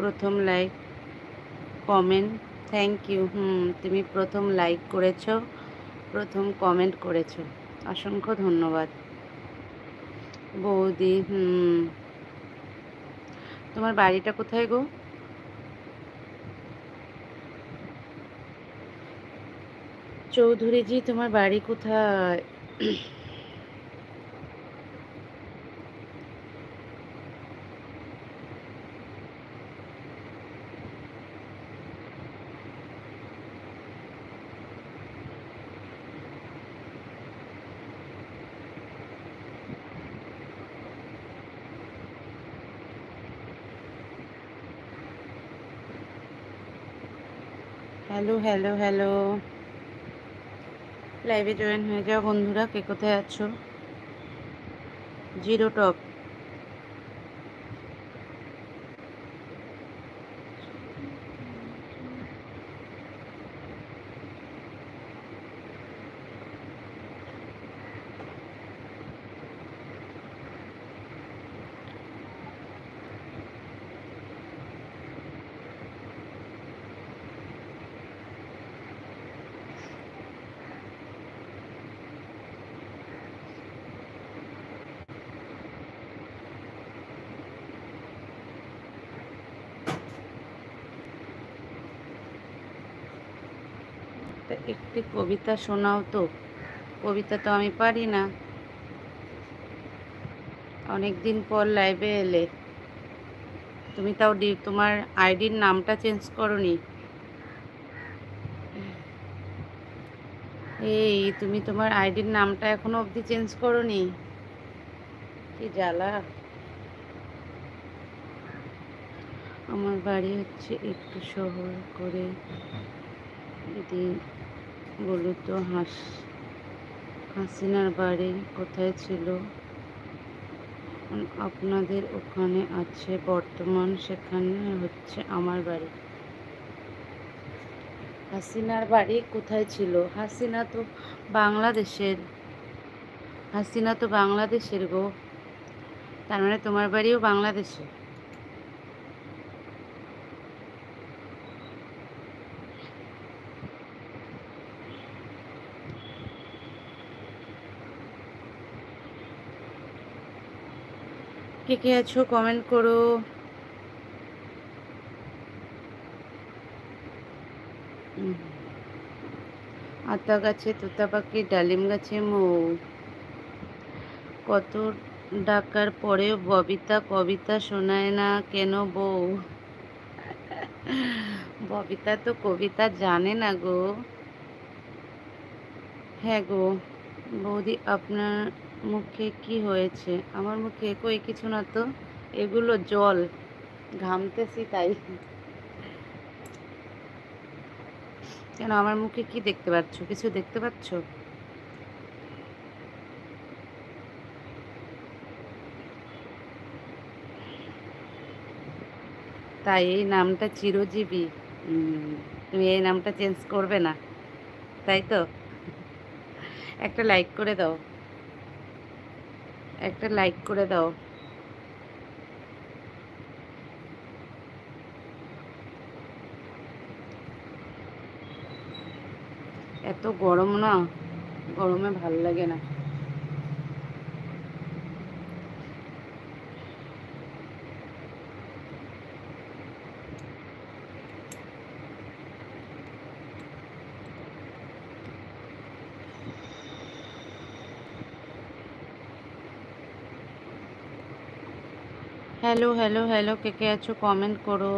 প্রথম like comment, thank you. তুমি প্রথম লাইক করেছো, প্রথম কমেন্ট করেছো, অসংখ্য ধন্যবাদ বৌদি। তোমার বাড়িটা কোথায় গো? চৌধুরীজি, তোমার বাড়ি কোথায়? হ্যালো হ্যালো হ্যালো, লাইভে জয়েন হয়ে যাও বন্ধুরা। কে কোথায় আছো? Zero top. একটি কবিতা শোনাও তো। কবিতা তো আমি পারি না। অনেক দিন পর লাইভে এলে, তুমি তাও তোমার আইডির নামটা চেঞ্জ করোনি। এই তুমি তোমার আইডির নামটা এখনো অবধি চেঞ্জ করোনি, কি জ্বালা। আমার বাড়ি হচ্ছে একটু শহর করে যদি বলো তো। হাসিনার বাড়ি কোথায় ছিল? আপনাদের ওখানে আছে বর্তমান, সেখানে হচ্ছে আমার বাড়ি। হাসিনার বাড়ি কোথায় ছিল? হাসিনা তো বাংলাদেশের। হাসিনা তো বাংলাদেশের গো। তার মানে তোমার বাড়িও বাংলাদেশে। কে কে আছো কমেন্ট করো। আতা গাছে তোতা পাখি, ডালিম গাছে মৌ। কত ডাকার পরেও ববিতা কবিতা শোনায় না কেন বউ? ববিতা তো কবিতা জানে না গো। হ্যাঁ গো বৌদি, আপনার মুখে কি হয়েছে? আমার মুখে কই কিছু না তো, এগুলো জল, ঘামতেছি তাই। কেন, আমার মুখে কি দেখতে পাচ্ছ? কিছু দেখতে পাচ্ছ? তাই এই নামটা চিরজীবী। তুমি এই নামটা চেঞ্জ করবে না, তাই তো? একটা লাইক করে দাও, একটা লাইক করে দাও। এত গরম না, গরমে ভাল লাগে না। হ্যালো হ্যালো হ্যালো, কে কে আছো কমেন্ট করো।